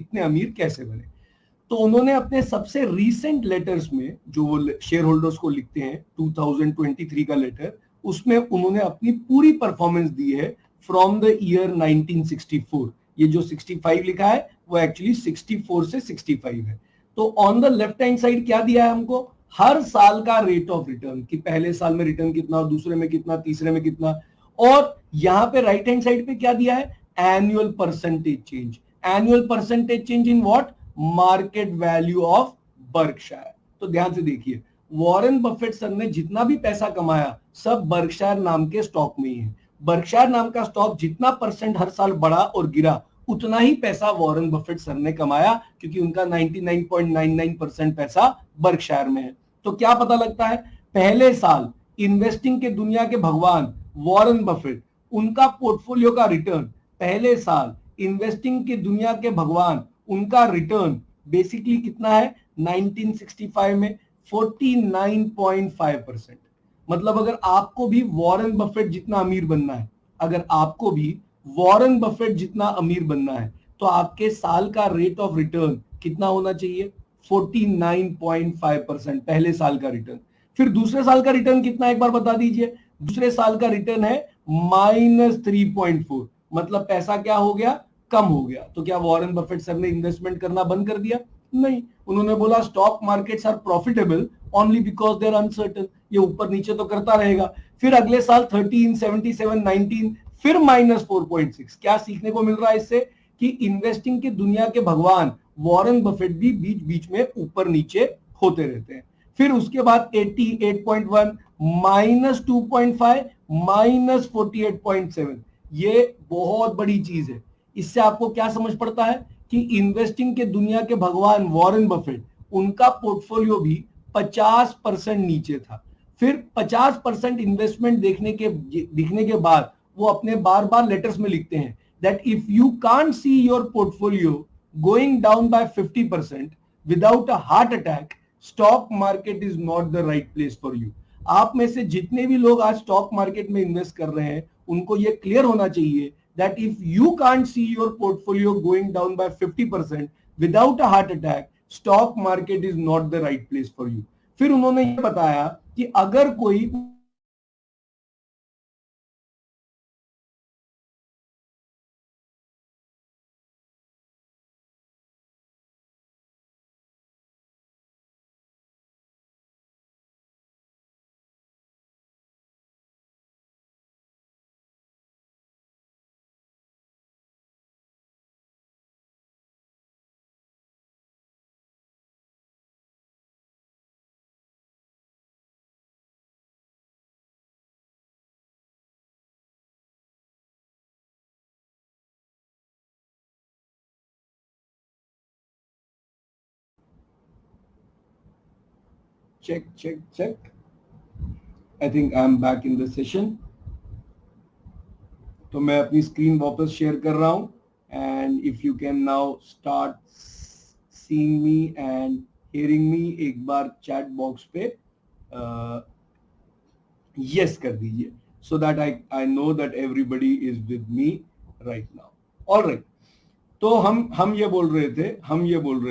इतने अमीर कैसे बने। तो उन्होंने अपने सबसे रीसेंट लेटर्स में जो वो शेयर होल्डर्स को लिखते हैं 2023 का लेटर, उसमें उन्होंने अपनी पूरी परफॉर्मेंस दी है फ्रॉम द ईयर 1964। ये जो 65 लिखा है वो एक्चुअली 64 से 65 है। तो on the left hand side क्या दिया है हमको, हर साल का रेट ऑफ रिटर्न, कि पहले साल में रिटर्न कितना, दूसरे में कितना, तीसरे में कितना। और यहाँ पे राइट हैंड साइड पे क्या दिया है, annual percentage change. Annual percentage change in what, market value of Berkshire. तो ध्यान से देखिए, वॉरेन बफेट सर ने जितना भी पैसा कमाया सब बर्कशायर नाम के स्टॉक में ही है। बर्कशायर नाम का स्टॉक जितना परसेंट हर साल बढ़ा और गिरा, उतना ही पैसा वॉरेन बफेट सर ने कमाया, क्योंकि उनका 99.99% पैसा बर्कशायर में है। तो क्या पता लगता है, पहले साल इन्वेस्टिंग के दुनिया के भगवान वॉरेन बफेट, उनका पोर्टफोलियो का रिटर्न, पहले साल इन्वेस्टिंग के दुनिया के भगवान, उनका रिटर्न बेसिकली कितना है 1965 में 49.5%। मतलब अगर आपको भी वॉरेन बफेट जितना अमीर बनना है, अगर आपको भी वॉरेन बफेट जितना अमीर बनना है, तो आपके साल का रेट ऑफ रिटर्न कितना होना चाहिए, 49.5% पहले साल का रिटर्न। फिर दूसरे साल का रिटर्न कितना, एक बार बता दीजिए। दूसरे साल का रिटर्न है -3.4, मतलब पैसा क्या हो गया, कम हो गया। तो क्या वॉरेन बफेट सर ने इन्वेस्टमेंट करना बंद कर दिया, नहीं। उन्होंने बोला stock markets are profitable only because they are uncertain, ये ऊपर नीचे तो करता रहेगा। फिर अगले साल 13, 77, 19, फिर -4.6। क्या सीखने को मिल रहा है इससे, कि इन्वेस्टिंग की दुनिया के भगवान वॉरेन बफेट भी बीच बीच में ऊपर नीचे होते रहते हैं। फिर उसके बाद 88.1, -2.5, -48.7। ये बहुत बड़ी चीज है। इससे आपको क्या समझ पड़ता है कि इन्वेस्टिंग के दुनिया के भगवान वॉरेन बफेट, उनका पोर्टफोलियो भी 50% नीचे था। फिर 50% इन्वेस्टमेंट दिखने के बाद वो अपने बार बार लेटर्स में लिखते हैं that if you can't see your portfolio going down by 50% without a heart attack, stock market is not the right place for you. आप में से जितने भी लोग आज स्टॉक मार्केट में इन्वेस्ट कर रहे हैं, उनको ये क्लियर होना चाहिए that if you can't see your portfolio going down by 50% without a heart attack, stock market is not the right place for you. फिर उन्होंने ये बताया कि अगर कोई check, I think I am back in the session. तो मैं अपनी स्क्रीन वापस शेयर कर रहा हूं, and if you can now start seeing me and hearing me, एक बार चैट बॉक्स पे यस कर दीजिए, so that I know that everybody is with me right now. Alright, तो हम ये बोल रहे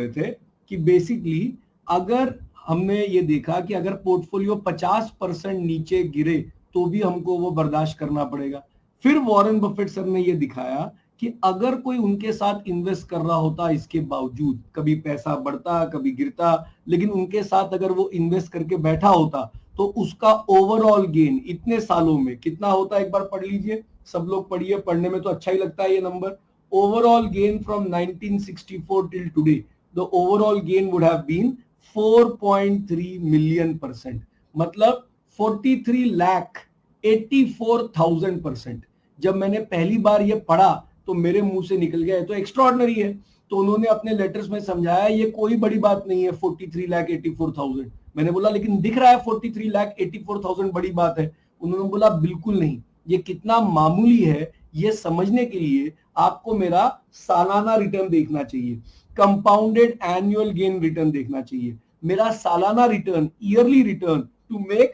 थे कि बेसिकली अगर हमने ये देखा कि अगर पोर्टफोलियो 50% नीचे गिरे तो भी हमको वो बर्दाश्त करना पड़ेगा। फिर वॉरेन बफेट सर ने ये दिखाया कि अगर कोई उनके साथ इन्वेस्ट कर रहा होता, इसके बावजूद कभी पैसा बढ़ता कभी गिरता, लेकिन उनके साथ अगर वो इन्वेस्ट करके बैठा होता तो उसका ओवरऑल गेन इतने सालों में कितना होता, एक बार पढ़ लीजिए, सब लोग पढ़िए, पढ़ने में तो अच्छा ही लगता है ये number. Overall gain from 1964 till today, the overall gain would have been 4.3 million%, मतलब 43,84,000%। जब मैंने पहली बार ये पढ़ा तो मेरे मुंह से निकल गया, तो एक्स्ट्रॉर्डनरी है। तो उन्होंने अपने लेटर्स में समझाया ये कोई बड़ी बात नहीं है 43,84,000। मैंने बोला लेकिन दिख रहा है 43,84,000 बड़ी बात है। उन्होंने बोला बिल्कुल नहीं, ये कितना मामूली है ये समझने के लिए आपको मेरा सालाना रिटर्न देखना चाहिए, कंपाउंडेड एनुअल गेन रिटर्न देखना चाहिए। मेरा सालाना return, yearly return to make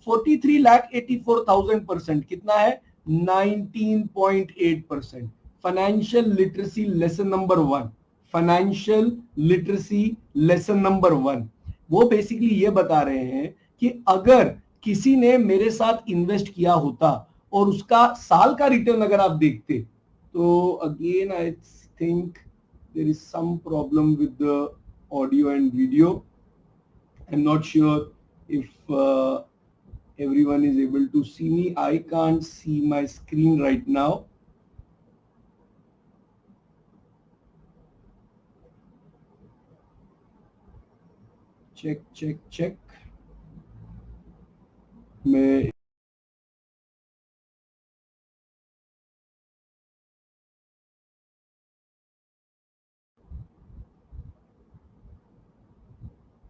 43,84,000% कितना है, 19.8%। Financial literacy lesson number 1, financial literacy lesson number 1। वो बेसिकली ये बता रहे हैं कि अगर किसी ने मेरे साथ इन्वेस्ट किया होता और उसका साल का रिटर्न अगर आप देखते, तो again I think there is some problem with the audio and video. I am not sure if everyone is able to see me. I can't see my screen right now. check मैं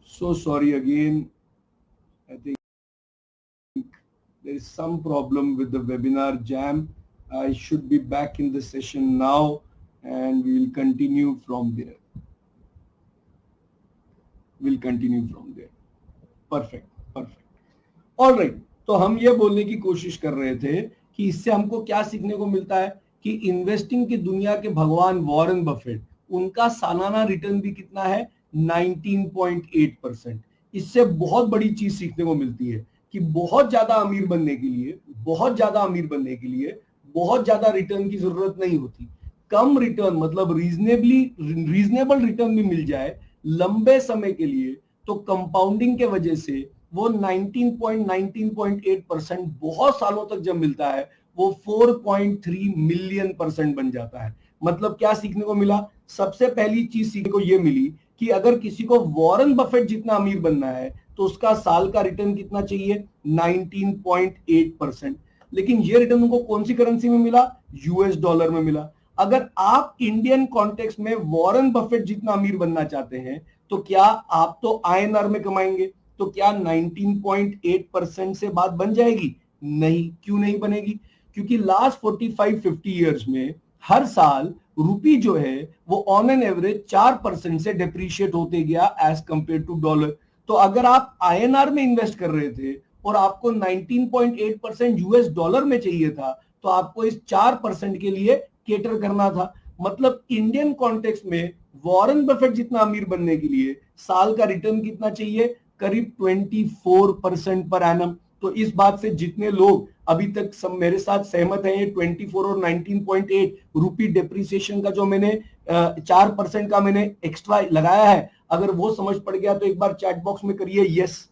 so sorry again. I think there is some problem with the webinar jam. I should be back in the session now and we will continue from there. Perfect. All right. तो हम ये बोलने की कोशिश कर रहे थे कि इससे हमको क्या सीखने को मिलता है कि इन्वेस्टिंग की दुनिया के भगवान वॉरेन बफेट, उनका सालाना रिटर्न भी कितना है, 19.8%। इससे बहुत बड़ी चीज सीखने को मिलती है कि बहुत ज्यादा अमीर बनने के लिए बहुत ज्यादा रिटर्न की जरूरत नहीं होती। कम रिटर्न मतलब रीजनेबल रिटर्न भी मिल जाए लंबे समय के लिए, तो कंपाउंडिंग के वजह से वो 19.8% बहुत सालों तक जब मिलता है वो 4.3 मिलियन % बन जाता है। मतलब क्या सीखने को मिला? सबसे पहली चीज सीखने को ये मिली कि अगर किसी को वॉरेन बफेट जितना अमीर बनना है तो उसका साल का रिटर्न कितना चाहिए, 19.8%। लेकिन ये रिटर्न उनको कौन सी करेंसी में मिला? यूएस डॉलर में मिला। अगर आप इंडियन कॉन्टेक्स्ट में वॉरेन बफेट जितना अमीर बनना चाहते हैं तो क्या आप तो आईएनआर में कमाएंगे, तो क्या 19.8% से बात बन जाएगी? नहीं। क्यों नहीं बनेगी? क्योंकि लास्ट 45-50 इयर्स में हर साल रुपी जो है वो ऑन एन एवरेज 4% से डेप्रीशिएट होते गया एज कंपेयर टू डॉलर। तो अगर आप आईएनआर में इन्वेस्ट कर रहे थे और आपको 19.8% यूएस डॉलर में चाहिए था, तो आपको इस 4% के लिए केटर करना था। मतलब इंडियन कॉन्टेक्स्ट में वॉरेन बफेट जितना अमीर बनने के लिए साल का रिटर्न कितना चाहिए? करीब 24% पर एनम। तो इस बात से जितने लोग अभी तक सब मेरे साथ सहमत हैं, ये 24 और 19.8 रुपी डेप्रिसिएशन का जो मैंने 4% का मैंने एक्स्ट्रा लगाया है, अगर वो समझ पड़ गया तो एक बार चैट बॉक्स में करिए यस।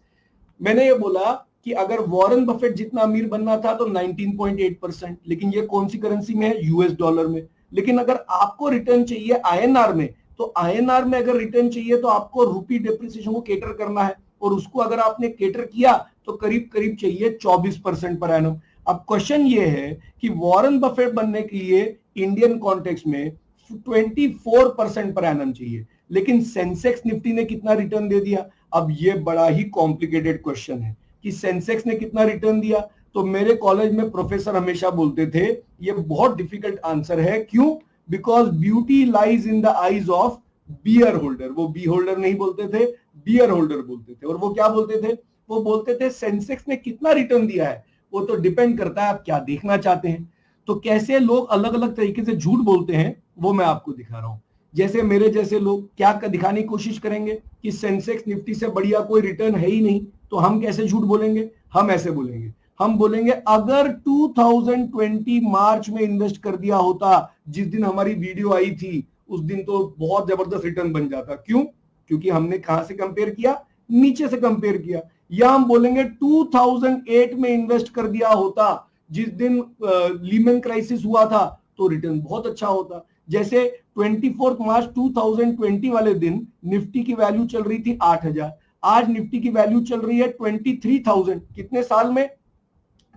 मैंने ये बोला कि अगर वॉरेन बफेट जितना अमीर बनना था तो 19.8%, लेकिन ये कौन सी करेंसी में है? यूएस डॉलर में। लेकिन अगर आपको रिटर्न चाहिए आईएनआर में, तो आईएनआर में अगर रिटर्न चाहिए तो आपको रुपी डेप्रिसिएशन को केटर करना है, और उसको अगर आपने केटर किया तो करीब करीब चाहिए 24% पर एनम। अब क्वेश्चन ये है कि वॉरेन बफेट बनने के लिए इंडियन कॉन्टेक्स्ट में 24% पर एनम चाहिए, लेकिन सेंसेक्स निफ्टी ने कितना रिटर्न दे दिया? अब ये बड़ा ही कॉम्प्लिकेटेड क्वेश्चन है कि सेंसेक्स ने कितना रिटर्न दिया। तो मेरे कॉलेज में प्रोफेसर हमेशा बोलते थे ये बहुत डिफिकल्ट आंसर है। क्यों? Because beauty lies in the eyes of beholder. वो बी होल्डर नहीं बोलते थे, बियर होल्डर बोलते थे। और वो क्या बोलते थे? वो बोलते थे सेंसेक्स ने कितना रिटर्न दिया है वो तो डिपेंड करता है आप क्या देखना चाहते हैं। तो कैसे लोग अलग अलग तरीके से झूठ बोलते हैं वो मैं आपको दिखा रहा हूं। जैसे मेरे जैसे लोग क्या दिखाने की कोशिश करेंगे कि सेंसेक्स निफ्टी से बढ़िया कोई रिटर्न है ही नहीं, तो हम कैसे झूठ बोलेंगे? हम ऐसे बोलेंगे, हम बोलेंगे अगर 2020 मार्च में इन्वेस्ट कर दिया होता, जिस दिन हमारी वीडियो आई थी उस दिन तो बहुत जबरदस्त रिटर्न बन जाता। क्यों? क्योंकि हमने कहां से कंपेयर किया? नीचे से कंपेयर किया। या हम बोलेंगे 2008 में इन्वेस्ट कर दिया होता, जिस दिन लीमन क्राइसिस हुआ था, तो रिटर्न बहुत अच्छा होता। जैसे 24 मार्च 2020 वाले दिन निफ्टी की वैल्यू चल रही थी 8000, आज निफ्टी की वैल्यू चल रही है 23,000। कितने साल में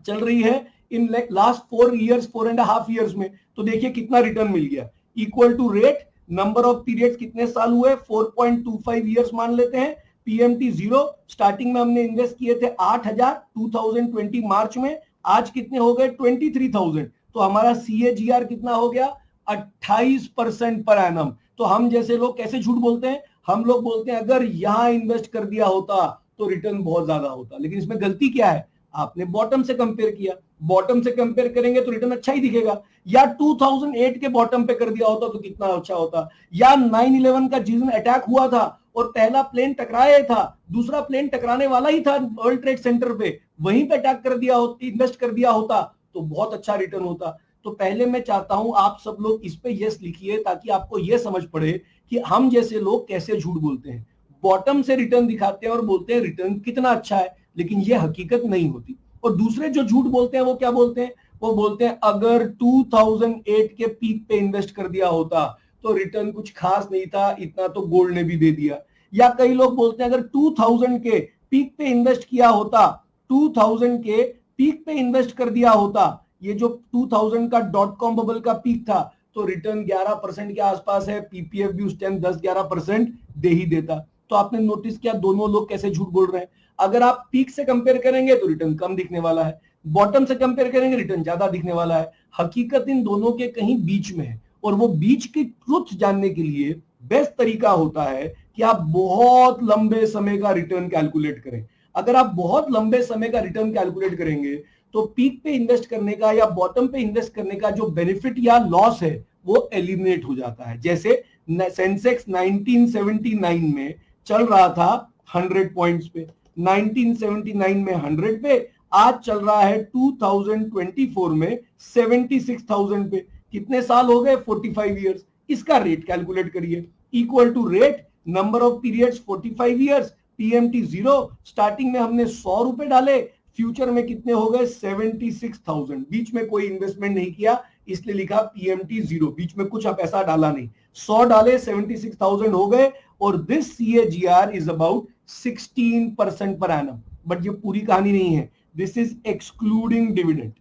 चल रही है? इन लास्ट 4.5 ईयर्स में। तो देखिए कितना रिटर्न मिल गया। Equal to rate number of periods कितने साल हुए? 4.25 ईयर्स मान लेते हैं। पीएमटी 0 स्टार्टिंग में हमने इन्वेस्ट किए थे 8000 2020 मार्च में, आज कितने हो गए? 23,000। तो हमारा सीएजीआर कितना हो गया? 28% पर एनम। तो हम जैसे लोग कैसे झूठ बोलते हैं? हम लोग बोलते हैं अगर यहां इन्वेस्ट कर दिया होता तो रिटर्न बहुत ज्यादा होता। लेकिन इसमें गलती क्या है? आपने बॉटम से कंपेयर किया। बॉटम से कंपेयर करेंगे तो रिटर्न अच्छा ही दिखेगा। या 2008 के बॉटम पे कर दिया होता तो कितना अच्छा होता। या 9/11 का जिस दिन अटैक हुआ था और पहला प्लेन टकराया था, दूसरा प्लेन टकराने वाला ही था वर्ल्ड ट्रेड सेंटर पे, वहीं पे अटैक कर दिया होता, इन्वेस्ट कर दिया होता तो बहुत अच्छा रिटर्न होता। तो पहले मैं चाहता हूं आप सब लोग इस पे यस लिखिए ताकि आपको यह समझ पड़े कि हम जैसे लोग कैसे झूठ बोलते हैं। बॉटम से रिटर्न दिखाते हैं और बोलते हैं रिटर्न कितना अच्छा है, लेकिन यह हकीकत नहीं होती। और दूसरे जो झूठ बोलते हैं वो क्या बोलते हैं, वो बोलते हैं अगर 2008 के पीक पे इन्वेस्ट कर दिया होता तो रिटर्न कुछ खास नहीं था, इतना तो गोल्ड ने भी दे दिया। या कई लोग बोलते हैं अगर 2000 के पीक पे इन्वेस्ट किया होता, 2000 के पीक पे इन्वेस्ट कर दिया होता, ये जो 2000 का .com बबल का पीक था, तो रिटर्न 11% के आसपास है, पीपीएफ भी उस टाइम 10-11% दे ही देता। तो आपने नोटिस किया दोनों लोग कैसे झूठ बोल रहे हैं। अगर आप पीक से कंपेयर करेंगे तो रिटर्न कम दिखने वाला है, बॉटम से कंपेयर करेंगे रिटर्न ज्यादा दिखने वाला है। हकीकत इन दोनों के कहीं बीच में है, और वो बीच की ट्रुथ जानने के लिए बेस्ट तरीका होता है कि आप बहुत लंबे समय का रिटर्न कैलकुलेट करें। अगर आप बहुत लंबे समय का रिटर्न कैलकुलेट करेंगे तो पीक पे इन्वेस्ट करने का या बॉटम पे इन्वेस्ट करने का जो बेनिफिट या लॉस है वो एलिमिनेट हो जाता है। जैसे सेंसेक्स 1979 में चल रहा था 100 पॉइंट्स पे, 1979 में 100 पे, आज चल रहा है 2024 में 76,000 पे। कितने साल हो गए? 45 इयर्स। इसका रेट कैलकुलेट करिए, equal to rate number of periods 45 years, PMT 0। Starting में हमने 100 रुपए डाले, फ्यूचर में कितने हो गए? 76,000। बीच में कोई इन्वेस्टमेंट नहीं किया, इसलिए लिखा पीएमटी 0, बीच में कुछ पैसा डाला नहीं। 100 डाले, 76,000 हो गए, और this CAGR is about 16% per annum. But ये पूरी कहानी नहीं है, this is excluding dividend.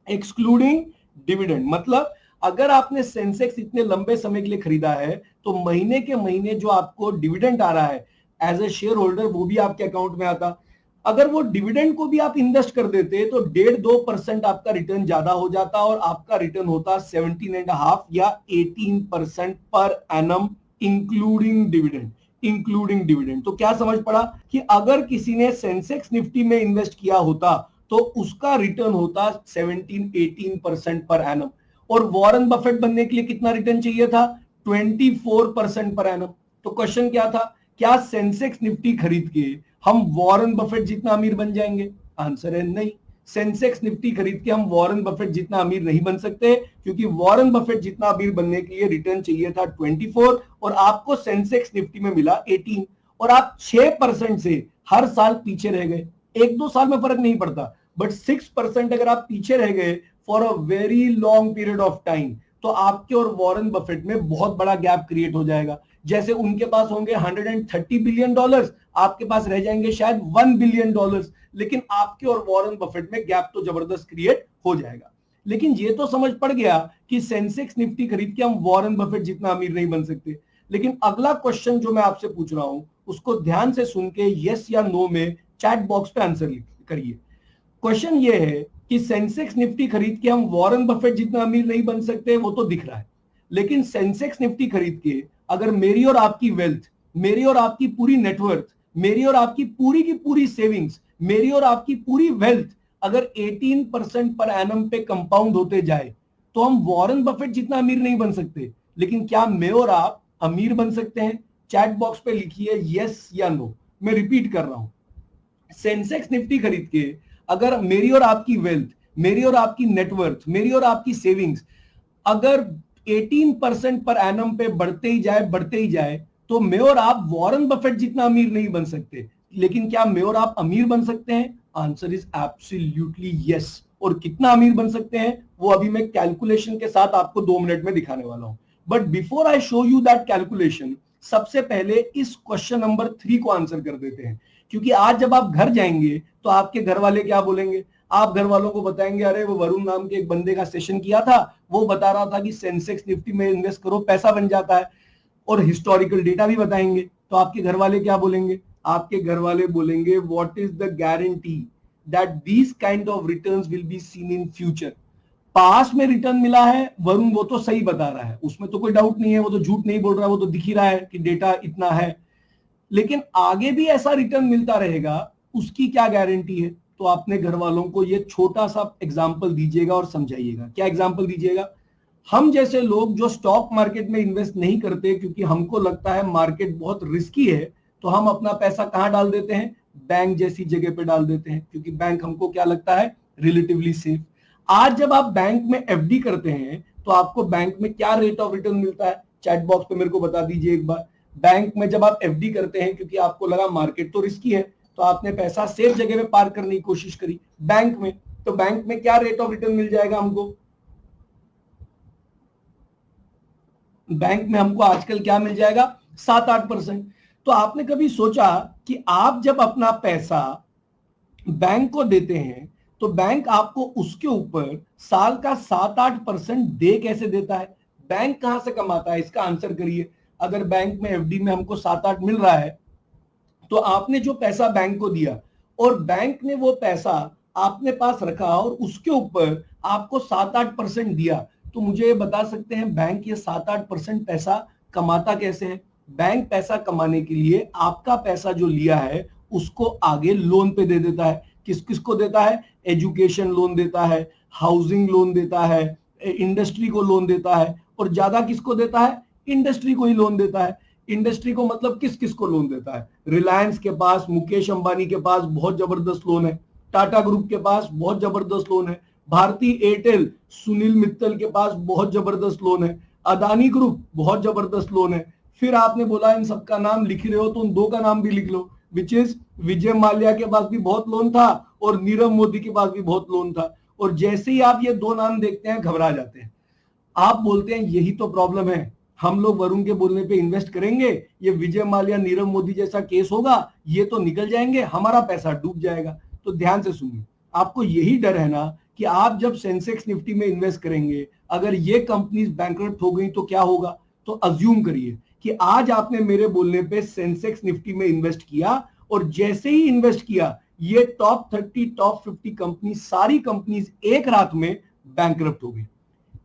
Excluding dividend मतलब अगर आपने सेंसेक्स इतने लंबे समय के लिए खरीदा है तो महीने के महीने जो आपको डिविडेंड आ रहा है एज ए शेयर होल्डर वो भी आपके अकाउंट में आता। अगर वो डिविडेंड को भी आप इन्वेस्ट कर देते तो 1.5-2% आपका रिटर्न ज्यादा हो जाता और आपका रिटर्न होता 17.5 या 18% per annum including dividend. Including dividend तो क्या समझ पड़ा कि अगर किसी ने सेंसेक्स निफ्टी में इन्वेस्ट किया होता तो उसका रिटर्न होता 17-18% पर एनम। और वॉरेन बफेट बनने के लिए कितना रिटर्न चाहिए था? 24% पर एनम। तो क्वेश्चन क्या था, क्या सेंसेक्स निफ्टी खरीद के हम वॉरेन बफेट जितना अमीर बन जाएंगे? आंसर है नहीं। सेंसेक्स निफ्टी खरीद के हम वॉरेन बफेट जितना अमीर नहीं बन सकते, क्योंकि वॉरेन बफेट जितना अमीर बनने के लिए रिटर्न चाहिए था 24 और आपको सेंसेक्स निफ्टी में मिला 18, और आप 6% से हर साल पीछे रह गए। 1-2 साल में फर्क नहीं पड़ता, बट 6% अगर आप पीछे रह गए for a very long period of time तो आपके और वॉरेन बफेट में बहुत बड़ा गैप क्रिएट हो जाएगा। जैसे उनके पास होंगे 130 बिलियन डॉलर्स, आपके पास रह जाएंगे शायद 1 बिलियन डॉलर्स, लेकिन आपके और वॉरेन बफेट में गैप तो जबरदस्त क्रिएट हो जाएगा। लेकिन ये तो समझ पड़ गया कि सेंसेक्स निफ्टी खरीद के हम वॉरेन बफेट जितना अमीर नहीं बन सकते। लेकिन अगला क्वेश्चन जो मैं आपसे पूछ रहा हूं उसको ध्यान से सुन के यस या नो में चैट बॉक्स पे आंसर करिए। क्वेश्चन ये है कि सेंसेक्स निफ्टी खरीद के हम वॉरेन बफेट जितना अमीर नहीं बन सकते, वो तो दिख रहा है, लेकिन सेंसेक्स निफ्टी खरीद के अगर मेरी और आपकी वेल्थ, मेरी और आपकी पूरी नेटवर्थ, मेरी और आपकी पूरी की पूरी सेविंग्स, मेरी और आपकी पूरी वेल्थ अगर 18% पर एनम पे कंपाउंड होते जाए तो हम वॉरेन बफेट जितना अमीर नहीं बन सकते, लेकिन क्या मैं और आप अमीर बन सकते हैं? चैट बॉक्स पे लिखिए यस या नो। मैं रिपीट कर रहा हूं, सेंसेक्स निफ्टी खरीद के अगर मेरी और आपकी वेल्थ, मेरी और आपकी नेटवर्थ, मेरी और आपकी सेविंग्स अगर 18% पर एनम पे बढ़ते ही जाए तो मैं और आप वॉरेन बफेट जितना अमीर नहीं बन सकते, लेकिन क्या मैं और आप अमीर बन सकते हैं? Answer is absolutely yes. और कितना अमीर बन सकते हैं वो अभी मैं कैलकुलेशन के साथ आपको 2 मिनट में दिखाने वाला हूं। But before I show you that calculation, सबसे पहले इस क्वेश्चन नंबर 3 को आंसर कर देते हैं, क्योंकि आज जब आप घर जाएंगे तो आपके घर वाले क्या बोलेंगे? आप घर वालों को बताएंगे अरे वो वरुण नाम के एक बंदे का सेशन किया था, वो बता रहा था कि सेंसेक्स निफ्टी में इन्वेस्ट करो पैसा बन जाता है, और हिस्टोरिकल डेटा भी बताएंगे। तो आपके घर वाले क्या बोलेंगे? आपके घर वाले बोलेंगे what is the guarantee that these kind of returns will be seen in future. पास में रिटर्न मिला है वरुण, वो तो सही बता रहा है, उसमें तो कोई डाउट नहीं है, वो तो झूठ नहीं बोल रहा है, वो तो दिख ही रहा है कि डेटा इतना है, लेकिन आगे भी ऐसा रिटर्न मिलता रहेगा उसकी क्या गारंटी है? तो अपने घर वालों को ये छोटा सा एग्जाम्पल दीजिएगा और समझाइएगा। क्या एग्जाम्पल दीजिएगा? हम जैसे लोग जो स्टॉक मार्केट में इन्वेस्ट नहीं करते क्योंकि हमको लगता है मार्केट बहुत रिस्की है, तो हम अपना पैसा कहां डाल देते हैं? बैंक जैसी जगह पे डाल देते हैं, क्योंकि बैंक हमको क्या लगता है? Relatively safe. आज जब आप बैंक में एफडी करते हैं तो आपको बैंक में क्या रेट ऑफ रिटर्न मिलता है? चैट बॉक्स पे मेरे को बता दीजिए एक बार। बैंक में जब आप एफडी करते हैं क्योंकि आपको लगा मार्केट तो रिस्की है, तो आपने पैसा सेफ जगह पे पार्क करने की कोशिश करी बैंक में, तो बैंक में क्या रेट ऑफ रिटर्न मिल जाएगा हमको? बैंक में हमको आजकल क्या मिल जाएगा? 7-8%। तो आपने कभी सोचा कि आप जब अपना पैसा बैंक को देते हैं तो बैंक आपको उसके ऊपर साल का 7-8% दे कैसे देता है? बैंक कहां से कमाता है? इसका आंसर करिए। अगर बैंक में एफडी में हमको 7-8 मिल रहा है, तो आपने जो पैसा बैंक को दिया और बैंक ने वो पैसा आपने पास रखा और उसके ऊपर आपको 7-8% दिया, तो मुझे ये बता सकते हैं बैंक ये 7-8% पैसा कमाता कैसे है? बैंक पैसा कमाने के लिए आपका पैसा जो लिया है उसको आगे लोन पे दे देता है। किस किस को देता है? एजुकेशन लोन देता है, हाउसिंग लोन देता है, इंडस्ट्री को लोन देता है, और ज्यादा किसको देता है? इंडस्ट्री को ही लोन देता है। इंडस्ट्री को मतलब किस किस को लोन देता है? रिलायंस के पास, मुकेश अंबानी के पास बहुत जबरदस्त लोन है, टाटा ग्रुप के पास बहुत जबरदस्त लोन है, भारती एयरटेल सुनील मित्तल के पास बहुत जबरदस्त लोन है, अदानी ग्रुप बहुत जबरदस्त लोन है। फिर आपने बोला इन सबका नाम लिख रहे हो तो उन दो का नाम भी लिख लो, विच इज विजय माल्या के पास भी बहुत लोन था और नीरव मोदी के पास भी बहुत लोन था। और जैसे ही आप ये दो नाम देखते हैं घबरा जाते हैं, आप बोलते हैं यही तो प्रॉब्लम है, हम लोग वरुण के बोलने पे इन्वेस्ट करेंगे, ये विजय माल्या नीरव मोदी जैसा केस होगा, ये तो निकल जाएंगे, हमारा पैसा डूब जाएगा। तो ध्यान से सुनिए, आपको यही डर है ना कि आप जब सेंसेक्स निफ्टी में इन्वेस्ट करेंगे, अगर ये कंपनीज बैंकरप्ट हो गई तो क्या होगा? तो अज्यूम करिए कि आज आपने मेरे बोलने पे सेंसेक्स निफ्टी में इन्वेस्ट किया और जैसे ही इन्वेस्ट किया ये टॉप 30 टॉप 50 कंपनी सारी कंपनीज एक रात में बैंकरप्ट हो गई।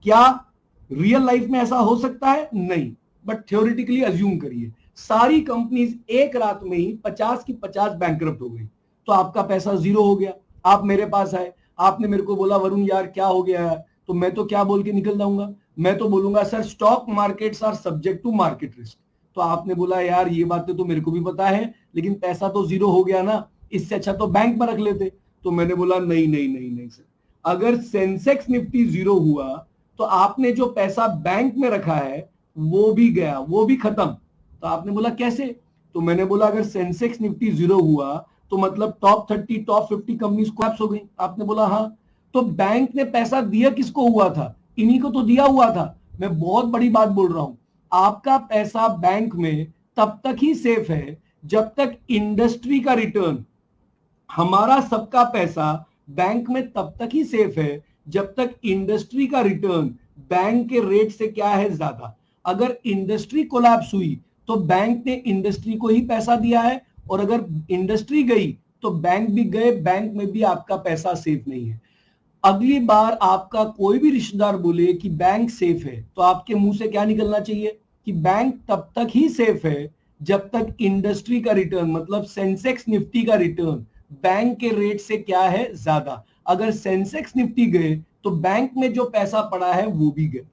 क्या रियल लाइफ में ऐसा हो सकता है? नहीं, बट थ्योरेटिकली अज्यूम करिए सारी कंपनीज एक रात में ही 50 की 50 बैंकरप्ट हो गई, तो आपका पैसा जीरो हो गया। आप मेरे पास आए, आपने मेरे को बोला वरुण यार क्या हो गया है, तो मैं तो क्या बोल के निकल जाऊंगा? मैं तो बोलूंगा sir stock markets are subject to market risk. तो आपने बोला यार ये बातें तो मेरे को भी पता है, लेकिन पैसा तो जीरो हो गया ना, इससे अच्छा तो बैंक में रख लेते। तो मैंने बोला नहीं नहीं नहीं नहीं सर, अगर सेंसेक्स निफ्टी जीरो हुआ तो आपने जो पैसा बैंक में रखा है वो भी गया, वो भी खत्म। तो आपने बोला कैसे? तो मैंने बोला अगर सेंसेक्स निफ्टी जीरो हुआ तो मतलब टॉप 30 टॉप 50 कंपनीज कोलैप्स हो गई। आपने बोला हाँ। तो बैंक ने पैसा दिया किसको हुआ था? इन्हीं को तो दिया हुआ था। मैं बहुत बड़ी बात बोल रहा हूं, आपका पैसा बैंक में तब तक ही सेफ है जब तक इंडस्ट्री का रिटर्न, हमारा सबका पैसा बैंक में तब तक ही सेफ है जब तक इंडस्ट्री का रिटर्न बैंक के रेट से क्या है? ज्यादा। अगर इंडस्ट्री कोलैप्स हुई तो बैंक ने इंडस्ट्री को ही पैसा दिया है, और अगर इंडस्ट्री गई तो बैंक भी गए, बैंक में भी आपका पैसा सेफ नहीं है। अगली बार आपका कोई भी रिश्तेदार बोले कि बैंक सेफ है, तो आपके मुंह से क्या निकलना चाहिए? कि बैंक तब तक ही सेफ है जब तक इंडस्ट्री का रिटर्न, मतलब सेंसेक्स निफ्टी का रिटर्न बैंक के रेट से क्या है? ज्यादा। अगर सेंसेक्स निफ्टी गए तो बैंक में जो पैसा पड़ा है वो भी गए।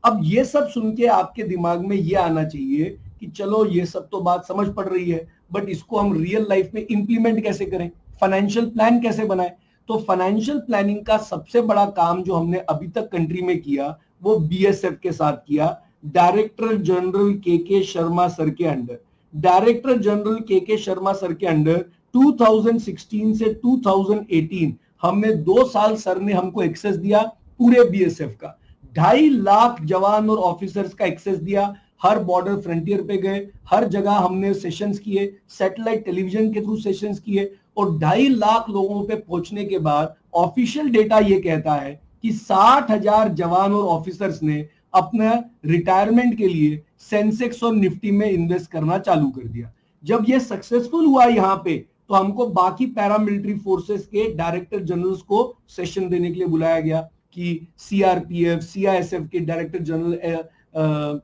अब ये सब सुन के आपके दिमाग में ये आना चाहिए कि चलो ये सब तो बात समझ पड़ रही है, बट इसको हम रियल लाइफ में इंप्लीमेंट कैसे करें, फाइनेंशियल प्लान कैसे बनाएं? तो फाइनेंशियल प्लानिंग का सबसे बड़ा काम जो हमने अभी तक कंट्री में किया वो बीएसएफ के साथ किया, डायरेक्टर जनरल के शर्मा सर के अंडर। डायरेक्टर जनरल के शर्मा सर के अंडर 2016 से 2018 हमने 2 साल सर ने हमको एक्सेस दिया पूरे बीएसएफ का, 2.5 लाख जवान और ऑफिसर्स का एक्सेस दिया। हर बॉर्डर फ्रंटियर पे गए, हर जगह हमने सेशंस किए, सैटेलाइट टेलीविजन के थ्रू सेशंस किए, और 2.5 लाख लोगों पे पहुंचने के बाद ऑफिशियल डेटा ये कहता है कि 60,000 जवान और ऑफिसर्स ने अपना रिटायरमेंट के लिए सेंसेक्स और निफ्टी में इन्वेस्ट करना चालू कर दिया। जब ये सक्सेसफुल हुआ यहाँ पे, तो हमको बाकी पैरामिलिट्री फोर्सेस के डायरेक्टर जनरल्स को सेशन देने के लिए बुलाया गया कि सीआरपीएफ, सीआईएसएफ के डायरेक्टर जनरल,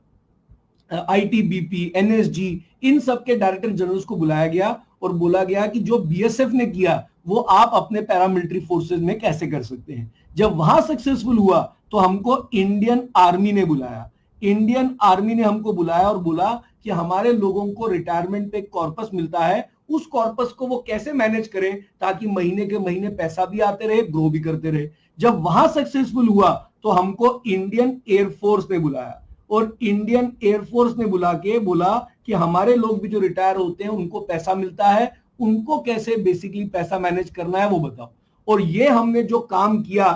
आईटीबीपी, एनएसजी, इन सब के डायरेक्टर जनरल्स को बुलाया गया और बोला गया कि जो बीएसएफ ने किया वो आप अपने पैरामिलिट्री फोर्सेस में कैसे कर सकते हैं। जब वहां सक्सेसफुल हुआ तो हमको इंडियन आर्मी ने बुलाया। इंडियन आर्मी ने हमको बुलाया और बोला कि हमारे लोगों को रिटायरमेंट पे कॉर्पस मिलता है, उस कॉर्पस को वो कैसे मैनेज करें ताकि महीने के महीने पैसा भी आते रहे, ग्रो भी करते रहे। जब वहां सक्सेसफुल हुआ तो हमको इंडियन एयरफोर्स ने बुलाया और इंडियन एयरफोर्स ने बुला के बोला कि हमारे लोग भी जो रिटायर होते हैं उनको पैसा मिलता है, उनको कैसे बेसिकली पैसा मैनेज करना है वो बताओ। और ये हमने जो काम किया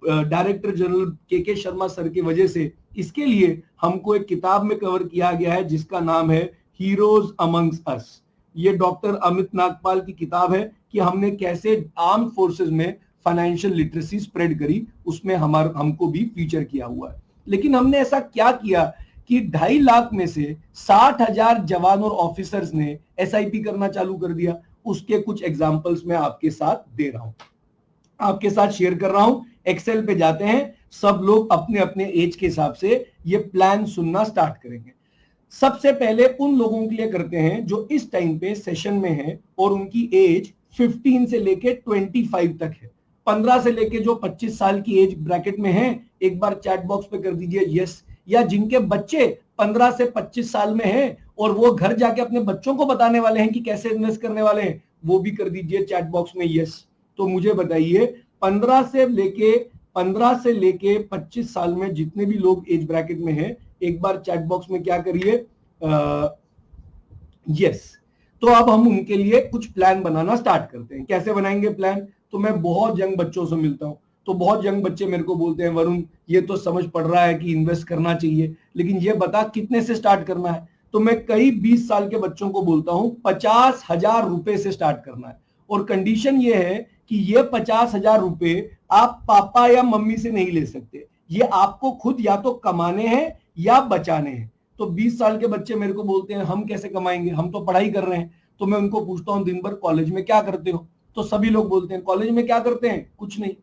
डायरेक्टर जनरल के शर्मा सर की वजह से, इसके लिए हमको एक किताब में कवर किया गया है जिसका नाम है हीरोज अमंग्स अस। ये डॉक्टर अमित नागपाल की किताब है कि हमने कैसे आर्म फोर्सेस में फाइनेंशियल लिटरेसी स्प्रेड करी, उसमें हमको भी फीचर किया हुआ है। लेकिन हमने ऐसा क्या किया कि 2.5 लाख में से 60,000 जवान और ऑफिसर्स ने एसआईपी करना चालू कर दिया। उसके कुछ एग्जांपल्स मैं आपके साथ दे रहा हूं, आपके साथ शेयर कर रहा हूं। एक्सेल पे जाते हैं, सब लोग अपने अपने एज के हिसाब से ये प्लान सुनना स्टार्ट करेंगे। सबसे पहले उन लोगों के लिए करते हैं जो इस टाइम पे सेशन में है और उनकी एज 15 से लेके 25 तक है। 15 से लेके जो 25 साल की एज ब्रैकेट में है, एक बार चैट बॉक्स पे कर दीजिए यस। या जिनके बच्चे 15 से 25 साल में हैं और वो घर जाके अपने बच्चों को बताने वाले हैं कि कैसे इन्वेस्ट करने वाले हैं, वो भी कर दीजिए चैट बॉक्स में यस। तो मुझे बताइए 15 से लेके 25 साल में जितने भी लोग एज ब्रैकेट में हैं, एक बार चैट बॉक्स में क्या करिए यस। तो अब हम उनके लिए कुछ प्लान बनाना स्टार्ट करते हैं। कैसे बनाएंगे प्लान? तो मैं बहुत यंग बच्चों से मिलता हूं, तो बहुत यंग बच्चे मेरे को बोलते हैं वरुण ये तो समझ पड़ रहा है कि इन्वेस्ट करना चाहिए, लेकिन ये बता कितने से स्टार्ट करना है। तो मैं कई 20 साल के बच्चों को बोलता हूं 50,000 रुपए से स्टार्ट करना है। और कंडीशन ये है कि ये 50,000 रुपए आप पापा या मम्मी से नहीं ले सकते, ये आपको खुद या तो कमाने हैं या बचाने हैं। तो 20 साल के बच्चे मेरे को बोलते हैं हम कैसे कमाएंगे, हम तो पढ़ाई कर रहे हैं। तो मैं उनको पूछता हूं दिन भर कॉलेज में क्या करते हो? तो सभी लोग बोलते हैं कॉलेज में क्या करते हैं, कुछ नहीं।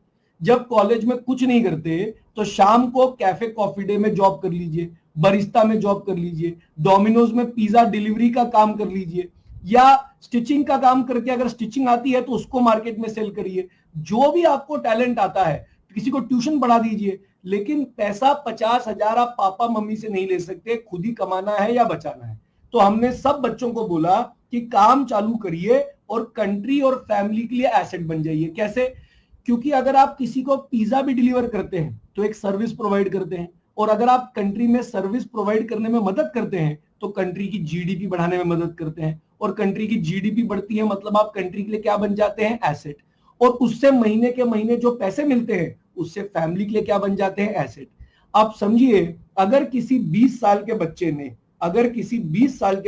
जब कॉलेज में कुछ नहीं करते तो शाम को कैफे कॉफी डे में जॉब कर लीजिए, बरिस्ता में जॉब कर लीजिए, डोमिनोज में पिज्जा डिलीवरी का काम कर लीजिए, या स्टिचिंग का काम करके अगर स्टिचिंग आती है तो उसको मार्केट में सेल करिए। जो भी आपको टैलेंट आता है, किसी को ट्यूशन पढ़ा दीजिए, लेकिन पैसा 50,000 आप पापा मम्मी से नहीं ले सकते, खुद ही कमाना है या बचाना है। तो हमने सब बच्चों को बोला कि काम चालू करिए और कंट्री और फैमिली के लिए एसेट बन जाइए। कैसे? क्योंकि अगर आप किसी को पिज्जा भी डिलीवर करते हैं तो एक सर्विस प्रोवाइड करते हैं, और अगर आप कंट्री में सर्विस प्रोवाइड करने में मदद करते हैं तो कंट्री की जीडीपी बढ़ाने में मदद करते हैं, और कंट्री की जीडीपी बढ़ती है मतलब आप कंट्री के लिए क्या बन जाते हैं, एसेट। और उससे महीने के महीने जो पैसे मिलते हैं उससे फैमिली के लिए क्या बन जाते हैं, एसेट। आप समझिए अगर किसी 20 साल के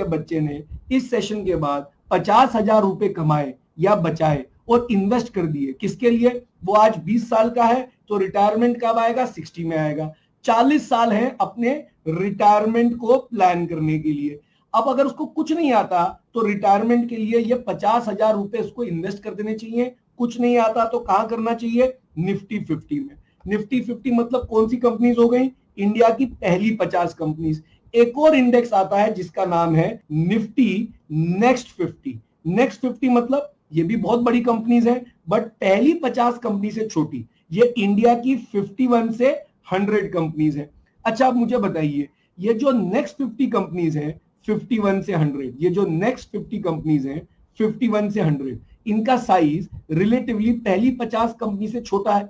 बच्चे ने इस सेशन के बाद 50,000 रुपए कमाए या बचाए और इन्वेस्ट कर दिए, किसके लिए? वो आज 20 साल का है तो रिटायरमेंट कब आएगा, 60 में आएगा। 40 साल है अपने रिटायरमेंट को प्लान करने के लिए। अब अगर उसको कुछ नहीं आता तो रिटायरमेंट के लिए ये 50,000 रुपए उसको इन्वेस्ट कर देने चाहिए। कुछ नहीं आता तो कहां करना चाहिए, निफ्टी 50 में। निफ्टी 50 मतलब कौन सी कंपनीज हो गई, इंडिया की पहली 50 कंपनीज। एक और इंडेक्स आता है जिसका नाम है निफ्टी नेक्स्ट 50। नेक्स्ट 50 मतलब ये भी बहुत बड़ी कंपनीज है, बट पहली 50 कंपनी से छोटी। ये इंडिया की 51 से 100 कंपनीज है। अच्छा अब मुझे बताइए, ये जो नेक्स्ट 50 कंपनीज है 51 से 100, ये जो नेक्स्ट 50 कंपनीज है 51 से 100, इनका साइज रिलेटिवली पहली 50 कंपनी से छोटा है।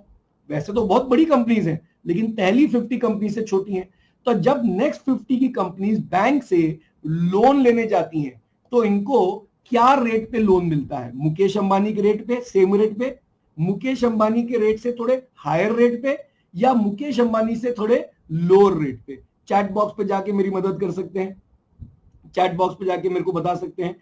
वैसे तो बहुत बड़ी कंपनीज हैं लेकिन पहली 50 कंपनी से छोटी हैं। तो जब नेक्स्ट 50 की कंपनीज बैंक से लोन लेने जाती हैं तो इनको क्या रेट पे लोन मिलता है? मुकेश अंबानी के रेट पे, सेम रेट पे, मुकेश अंबानी के रेट से थोड़े हायर रेट पे, या मुकेश अंबानी से थोड़े लोअर रेट पे? चैट बॉक्स पे जाके मेरी मदद कर सकते हैं, चैट बॉक्स पे जाके मेरे को बता सकते हैं।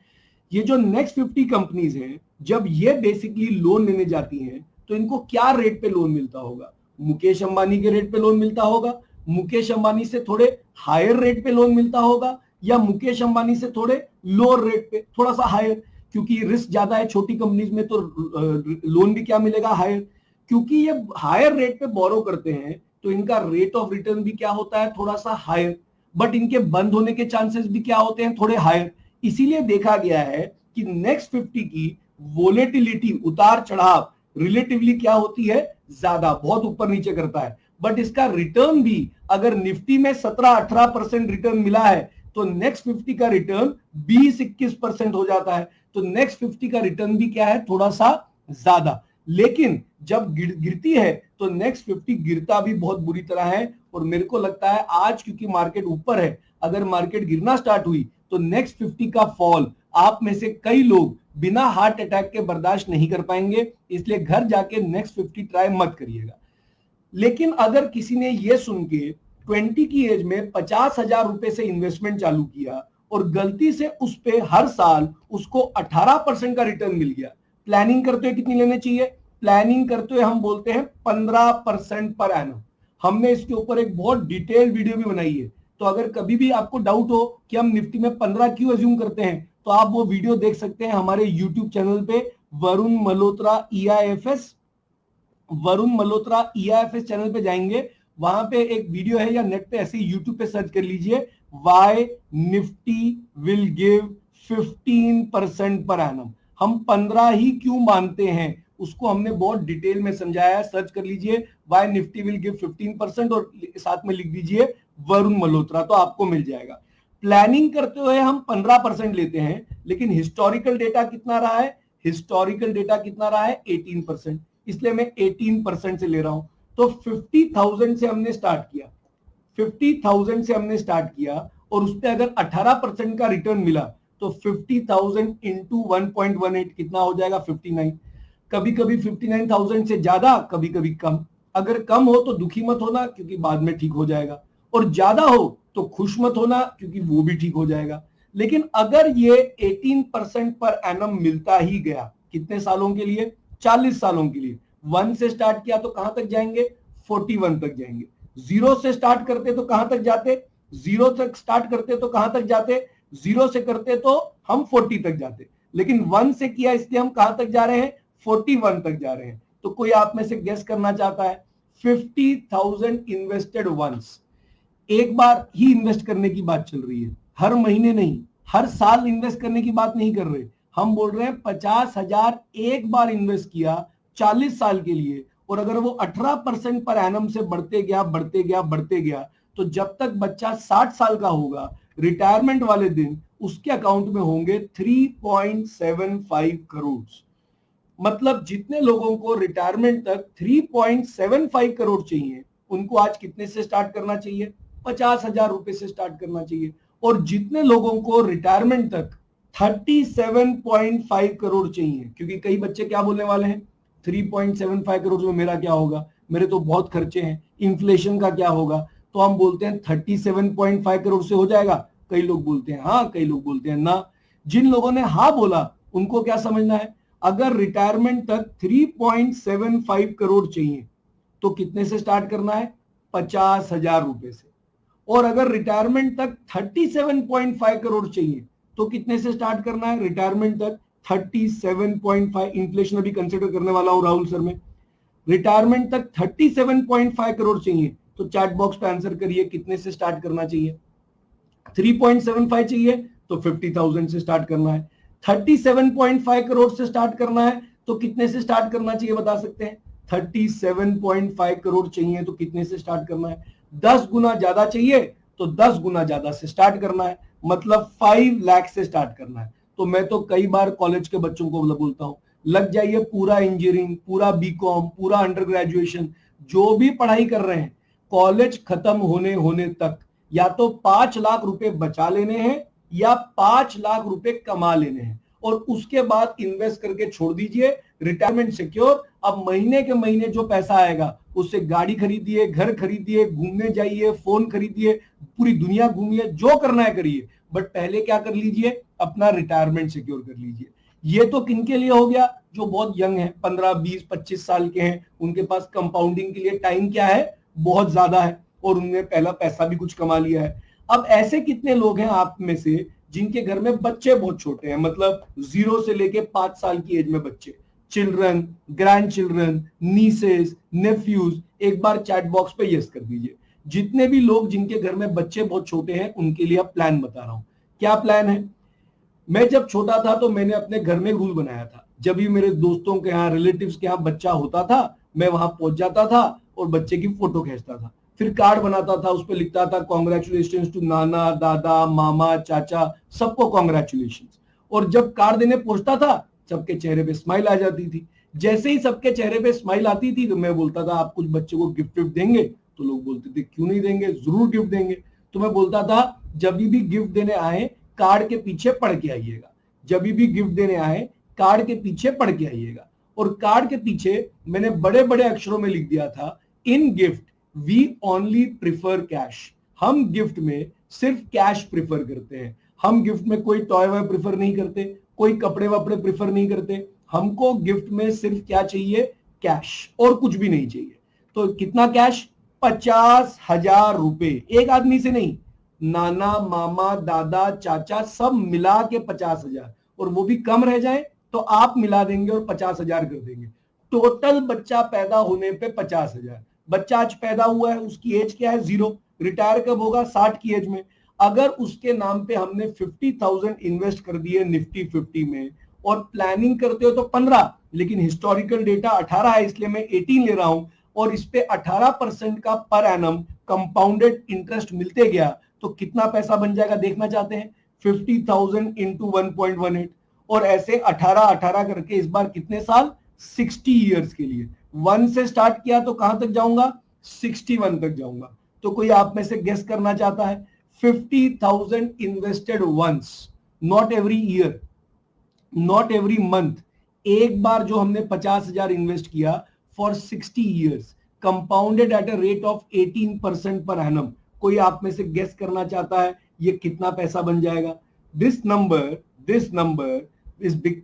ये जो नेक्स्ट 50 कंपनीज हैं जब ये बेसिकली लोन लेने जाती हैं तो इनको क्या रेट पे लोन मिलता होगा? मुकेश अंबानी के रेट पे लोन मिलता होगा, मुकेश अंबानी से थोड़े हायर रेट पे लोन मिलता होगा, या मुकेश अंबानी से थोड़े लोअर रेट पे, थोड़ा सा हायर, क्योंकि रिस्क ज्यादा है छोटी कंपनीज में तो लोन भी क्या मिलेगा, हायर। क्योंकि ये हायर रेट पे बोरो करते हैं तो इनका रेट ऑफ रिटर्न भी क्या होता है, थोड़ा सा हायर, बट इनके बंद होने के चांसेस भी क्या होते हैं, थोड़े हायर। इसीलिए देखा गया है कि नेक्स्ट 50 की वोलेटिलिटी, उतार चढ़ाव रिलेटिवली क्या होती है, ज्यादा, बहुत ऊपर नीचे करता है। बट इसका रिटर्न भी, अगर निफ्टी में 17-18% रिटर्न मिला है तो नेक्स्ट 50 का रिटर्न 20-21% हो जाता है। तो नेक्स्ट 50 का रिटर्न भी क्या है, थोड़ा सा ज्यादा। लेकिन जब गिरती है तो नेक्स्ट 50 गिरता भी बहुत बुरी तरह है। और मेरे को लगता है आज क्योंकि मार्केट ऊपर है, अगर मार्केट गिरना स्टार्ट हुई तो नेक्स्ट 50 का फॉल आप में से कई लोग बिना हार्ट अटैक के बर्दाश्त नहीं कर पाएंगे। इसलिए घर जाके नेक्स्ट 50 ट्राई मत करिएगा। लेकिन अगर किसी ने ये सुन के 20 की एज में 50,000 रुपए से इन्वेस्टमेंट चालू किया और गलती से उस पे हर साल उसको 18% का रिटर्न मिल गया, प्लानिंग करते हुए कितनी लेने चाहिए, प्लानिंग करते हुए हम बोलते हैं 15% पर एनम। हमने इसके ऊपर एक बहुत डिटेल वीडियो भी बनाई है। तो अगर कभी भी आपको डाउट हो कि हम निफ्टी में 15 क्यों अज्यूम करते हैं, तो आप वो वीडियो देख सकते हैं हमारे यूट्यूब चैनल पे, Varun Malhotra EIFS, Varun Malhotra EIFS channel पे जाएंगे, वहां पे एक वीडियो है, या नेट पे ऐसे ही यूट्यूब पे सर्च कर लीजिए, Y Nifty will give 15% per annum. हम 15 ही क्यों मानते हैं उसको हमने बहुत डिटेल में समझाया है। सर्च कर लीजिए वाई निफ्टी विल गिव 15% और साथ में लिख दीजिए वरुण मल्होत्रा, तो आपको मिल जाएगा। प्लानिंग करते हुए हम 15% लेते हैं, लेकिन हिस्टोरिकल डेटा कितना रहा है, हिस्टोरिकल डेटा कितना रहा है 18%, इसलिए मैं 18% से ले रहा हूं। तो 50,000 से हमने स्टार्ट किया, 50,000 से हमने स्टार्ट किया और उस पर अगर 18% का रिटर्न मिला तो 50,000 इंटू 1.18 कितना हो जाएगा, 59। कभी कभी 59,000 से ज्यादा, कभी कभी कम। अगर कम हो तो दुखी मत होना क्योंकि बाद में ठीक हो जाएगा, और ज्यादा हो तो खुश मत होना क्योंकि वो भी ठीक हो जाएगा। लेकिन अगर ये 18% पर एनम मिलता ही गया, कितने सालों के लिए, 40 सालों के लिए। 1 से स्टार्ट किया तो कहां तक जाएंगे, 41 तक जाएंगे। 0 से स्टार्ट करते तो कहां तक जाते, 0 तक स्टार्ट करते तो कहां तक जाते, 0 से करते तो हम 40 तक जाते। लेकिन 1 से किया इसलिए हम कहां तक जा रहे हैं, 41 तक जा रहे हैं। तो कोई आप में से गेस करना चाहता है, 50,000 इन्वेस्टेड वंस, एक बार ही इन्वेस्ट करने की बात चल रही है, हर महीने नहीं, हर साल इन्वेस्ट करने की बात नहीं कर रहे। हम बोल रहे हैं 50,000 एक बार इन्वेस्ट किया 40 साल के लिए, और अगर वो 18% पर एनम से बढ़ते गया बढ़ते गया बढ़ते गया, तो जब तक बच्चा 60 साल का होगा, रिटायरमेंट वाले दिन उसके अकाउंट में होंगे 3.75 करोड़। मतलब जितने लोगों को रिटायरमेंट तक 3.75 करोड़ चाहिए, उनको आज कितने से स्टार्ट करना चाहिए, 50,000 रुपए से स्टार्ट करना चाहिए। और जितने लोगों को रिटायरमेंट तक 37.5 करोड़ चाहिए, क्योंकि कई बच्चे क्या बोलने वाले हैं, 3.75 करोड़ में मेरा क्या होगा, मेरे तो बहुत खर्चे हैं, इन्फ्लेशन का क्या होगा, तो हम बोलते हैं 37.5 करोड़ से हो जाएगा। कई लोग बोलते हैं हाँ, कई लोग बोलते हैं ना। जिन लोगों ने हाँ बोला उनको क्या समझना है, अगर रिटायरमेंट तक 3.75 करोड़ चाहिए तो कितने से स्टार्ट करना है, 50,000 रुपए से। और अगर रिटायरमेंट तक 37.5 करोड़ चाहिए तो कितने से स्टार्ट करना है, रिटायरमेंट तक 37.5, इन्फ्लेशन अभी कंसिडर करने वाला हूं राहुल सर में। रिटायरमेंट तक 37.5 करोड़ चाहिए तो चैट बॉक्स पे आंसर करिए कितने से स्टार्ट करना चाहिए। 3.75 चाहिए तो 50,000 से स्टार्ट करना है। 37.5 करोड़ से स्टार्ट करना है तो कितने से स्टार्ट करना चाहिए, बता सकते हैं, 37.5 करोड़ चाहिए तो कितने से स्टार्ट करना है, 10 गुना ज्यादा चाहिए तो 10 गुना ज्यादा से स्टार्ट करना है, मतलब 5 लाख से स्टार्ट करना है। तो मैं तो कई बार कॉलेज के बच्चों को बोलता हूं, लग जाइए पूरा इंजीनियरिंग, पूरा बीकॉम, पूरा अंडर ग्रेजुएशन, जो भी पढ़ाई कर रहे हैं, कॉलेज खत्म होने तक या तो 5 लाख रुपए बचा लेने हैं या 5 लाख रुपए कमा लेने हैं, और उसके बाद इन्वेस्ट करके छोड़ दीजिए, रिटायरमेंट सिक्योर। अब महीने के महीने जो पैसा आएगा उससे गाड़ी खरीदिए, घर खरीदिए, घूमने जाइए, फोन खरीदिए, पूरी दुनिया घूमिए, जो करना है करिए, बट पहले क्या कर लीजिए, अपना रिटायरमेंट सिक्योर कर लीजिए। ये तो किनके लिए हो गया, जो बहुत यंग है, 15, 20, 25 साल के हैं, उनके पास कंपाउंडिंग के लिए टाइम क्या है, बहुत ज्यादा है, और उन्होंने पहला पैसा भी कुछ कमा लिया है। अब ऐसे कितने लोग हैं आप में से जिनके घर में बच्चे बहुत छोटे हैं, मतलब 0 से लेके 5 साल की एज में बच्चे, children, grand children, nieces, nephews, एक बार चैट बॉक्स पे यस कर दीजिए। जितने भी लोग जिनके घर में बच्चे बहुत छोटे हैं उनके लिए प्लान बता रहा हूं। क्या प्लान है, मैं जब छोटा था तो मैंने अपने घर में रूल बनाया था, जब भी मेरे दोस्तों के यहाँ, रिलेटिव्स के यहाँ बच्चा होता था, मैं वहां पहुंच जाता था और बच्चे की फोटो खींचता था, फिर कार्ड बनाता था, उस पर लिखता था कॉन्ग्रेचुलेशन टू नाना, दादा, मामा, चाचा, सबको कॉन्ग्रेचुलेशन। और जब कार्ड देने पहुंचता था, सबके चेहरे पे स्माइल आ जाती थी। जैसे ही सबके चेहरे पे स्माइल आती थी तो मैं बोलता था आप कुछ बच्चे को गिफ्ट विफ्ट देंगे? तो लोग बोलते थे क्यों नहीं देंगे, जरूर गिफ्ट देंगे। तो मैं बोलता था जब भी गिफ्ट देने आए कार्ड के पीछे पढ़ के आइएगा, जब भी गिफ्ट देने आए कार्ड के पीछे पढ़ के आइएगा। और कार्ड के पीछे मैंने बड़े बड़े अक्षरों में लिख दिया था, in gift we only prefer cash. हम गिफ्ट में सिर्फ कैश प्रिफर करते हैं, हम गिफ्ट में कोई टॉय वॉय प्रिफर नहीं करते, कोई कपड़े वपड़े प्रिफर नहीं करते, हमको गिफ्ट में सिर्फ क्या चाहिए, कैश, और कुछ भी नहीं चाहिए। तो कितना कैश? 50,000 रुपए, एक आदमी से नहीं, नाना, मामा, दादा, चाचा सब मिला के 50,000, और वो भी कम रह जाए तो आप मिला देंगे और 50,000 कर देंगे। टोटल बच्चा पैदा होने पे 50,000। बच्चा आज पैदा हुआ है, उसकी एज क्या है? 0। रिटायर कब होगा? 60 की एज में। अगर उसके नाम पे हमने 50,000 इन्वेस्ट कर दिए निफ्टी 50 में, और प्लानिंग करते हो तो 15, लेकिन हिस्टोरिकल डेटा 18 है इसलिए मैं 18 ले रहा हूं, और इस पे 18% का पर एनम कंपाउंडेड इंटरेस्ट मिलते गया, तो कितना पैसा बन जाएगा देखना चाहते हैं? 50,000 इंटू 1.18, और ऐसे 18 करके इस बार कितने साल? 60 ईयर्स के लिए। 1 से स्टार्ट किया तो कहां तक जाऊंगा? 61 तक जाऊंगा। तो कोई आप में से गेस करना चाहता है? 50,000 invested once, not every year, not every month, एक बार जो हमने 50,000 इन्वेस्ट किया for 60 years, compounded at a rate of 18% per annum. कोई आप में से गेस करना चाहता है ये कितना पैसा बन जाएगा? This number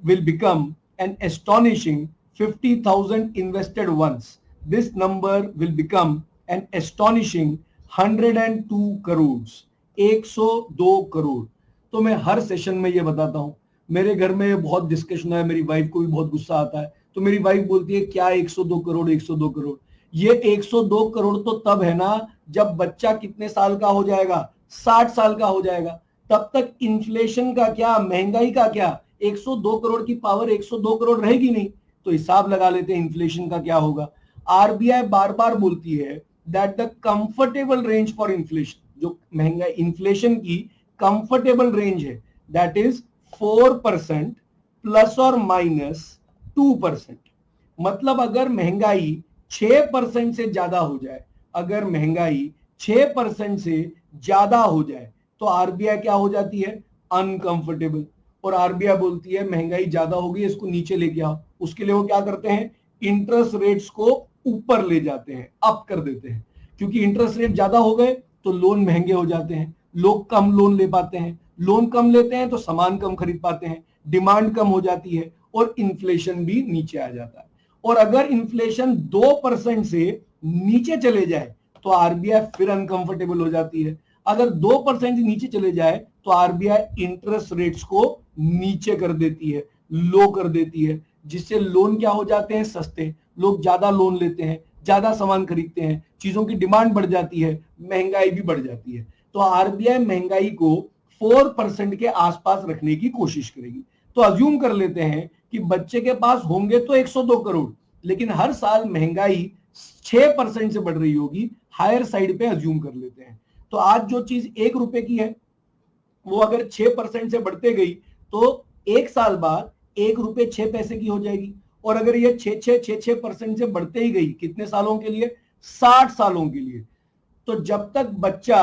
will become an astonishing 50,000 invested once. This number will become an astonishing 102 crores, 102 crore. तो मैं हर सेशन में ये बताता हूं, मेरे घर में बहुत डिस्कशन है, मेरी वाइफ को भी बहुत गुस्सा आता है, तो मेरी वाइफ बोलती है क्या 102 करोड़, 102 करोड़? ये 102 करोड़ तो तब है ना जब बच्चा कितने साल का हो जाएगा? 60 साल का हो जाएगा। तब तक इन्फ्लेशन का क्या, महंगाई का क्या? 102 करोड़ की पावर 102 करोड़ रहेगी नहीं। तो हिसाब लगा लेते हैं इन्फ्लेशन का क्या होगा। आरबीआई बार बार बोलती है that the comfortable range for inflation, जो महंगाई इन्फ्लेशन की कंफर्टेबल रेंज है, दैट इज 4% प्लस और माइनस 2%। मतलब अगर महंगाई 6% से ज्यादा हो जाए, अगर महंगाई 6% से ज्यादा हो जाए तो आरबीआई क्या हो जाती है? अनकंफर्टेबल। और आरबीआई बोलती है महंगाई ज्यादा हो गई, इसको नीचे लेके आओ। उसके लिए वो क्या करते हैं? इंटरेस्ट रेट्स को ऊपर ले जाते हैं, अप कर देते हैं। क्योंकि इंटरेस्ट रेट ज्यादा हो गए तो लोन महंगे हो जाते हैं, लोग कम लोन ले पाते हैं, लोन कम लेते हैं तो सामान कम खरीद पाते हैं, डिमांड कम हो जाती है, और इन्फ्लेशन भी नीचे आ जाता है। और अगर इन्फ्लेशन 2% से नीचे चले जाए तो आरबीआई फिर अनकंफर्टेबल हो जाती है। अगर 2% से नीचे चले जाए तो आरबीआई इंटरेस्ट रेट्स को नीचे कर देती है, लो कर देती है, जिससे लोन क्या हो जाते हैं? सस्ते। लोग ज्यादा लोन लेते हैं, ज्यादा सामान खरीदते हैं, चीजों की डिमांड बढ़ जाती है, महंगाई भी बढ़ जाती है। तो आरबीआई महंगाई को 4% के आसपास रखने की कोशिश करेगी। तो अज्यूम कर लेते हैं कि बच्चे के पास होंगे तो 102 करोड़, लेकिन हर साल महंगाई 6% से बढ़ रही होगी, हायर साइड पे अज्यूम कर लेते हैं। तो आज जो चीज 1 रुपए की है वो अगर 6% से बढ़ते गई तो एक साल बाद 1 रुपए 6 पैसे की हो जाएगी। और अगर ये 6% से बढ़ते ही गई, कितने सालों के लिए? 60 सालों के लिए। तो जब तक बच्चा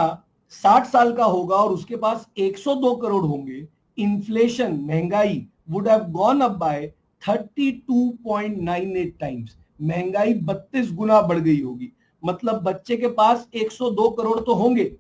60 साल का होगा और उसके पास 102 करोड़ होंगे, इन्फ्लेशन, महंगाई would have gone up by 32.98 times. महंगाई 32 गुना बढ़ गई होगी। मतलब बच्चे के पास 102 करोड़ तो होंगे,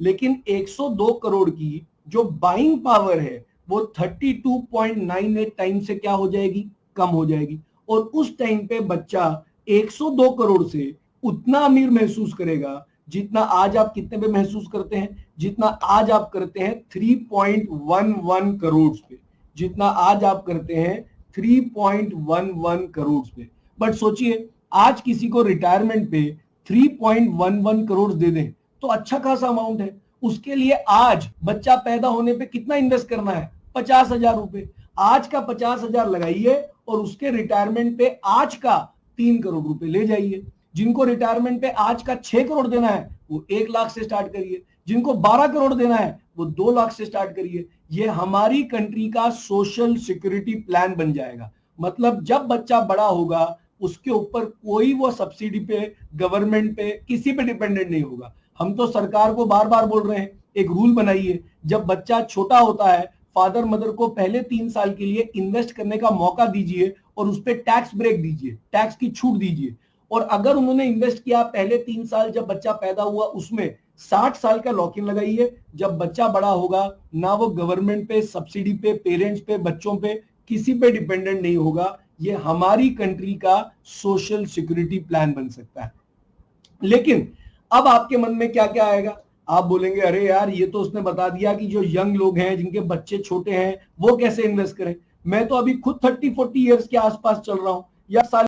लेकिन 102 करोड़ की जो बाइंग पावर है वो 32.98 टाइम से क्या हो जाएगी? कम हो जाएगी। और उस टाइम पे बच्चा 102 करोड़ से उतना अमीर महसूस करेगा जितना आज आप कितने पे महसूस करते हैं? जितना आज आप करते हैं 3.11 करोड़ पे, जितना आज आप करते हैं 3.11 करोड़ पे। बट सोचिए आज किसी को रिटायरमेंट पे 3.11 करोड़ दे दें तो अच्छा खासा अमाउंट है। उसके लिए आज बच्चा पैदा होने पे कितना इन्वेस्ट करना है? 50,000 रुपए। आज का 50,000 लगाइए और उसके रिटायरमेंट पे आज का 3 करोड़ रुपए ले जाइए। जिनको रिटायरमेंट पे आज का 6 करोड़ देना है वो 1 लाख से स्टार्ट करिए, जिनको 12 करोड़ देना है वो 2 लाख से स्टार्ट करिए। ये हमारी कंट्री का सोशल सिक्योरिटी प्लान बन जाएगा। मतलब जब बच्चा बड़ा होगा उसके ऊपर कोई वो सब्सिडी पे, गवर्नमेंट पे, किसी पे डिपेंडेंट नहीं होगा। हम तो सरकार को बार बार बोल रहे हैं एक रूल बनाइए, जब बच्चा छोटा होता है फादर मदर को पहले 3 साल के लिए इन्वेस्ट करने का मौका दीजिए और उस पर टैक्स ब्रेक दीजिए, टैक्स की छूट दीजिए। और अगर उन्होंने इन्वेस्ट किया पहले 3 साल, जब बच्चा पैदा हुआ उसमें 60 साल का लॉक इन लगाइए। जब बच्चा बड़ा होगा ना वो गवर्नमेंट पे, सब्सिडी पे, पेरेंट्स पे, बच्चों पे, किसी पे डिपेंडेंट नहीं होगा। ये हमारी कंट्री का सोशल सिक्योरिटी प्लान बन सकता है। लेकिन अब आपके मन में क्या क्या आएगा? आप बोलेंगे अरे यार ये तो उसने बता दिया कि जो यंग लोग हैं, जिनके बच्चे छोटे हैं, वो कैसे इन्वेस्ट करें। मैं तो अभी खुद 30-40 इयर्स के आसपास चल रहा हूं या साल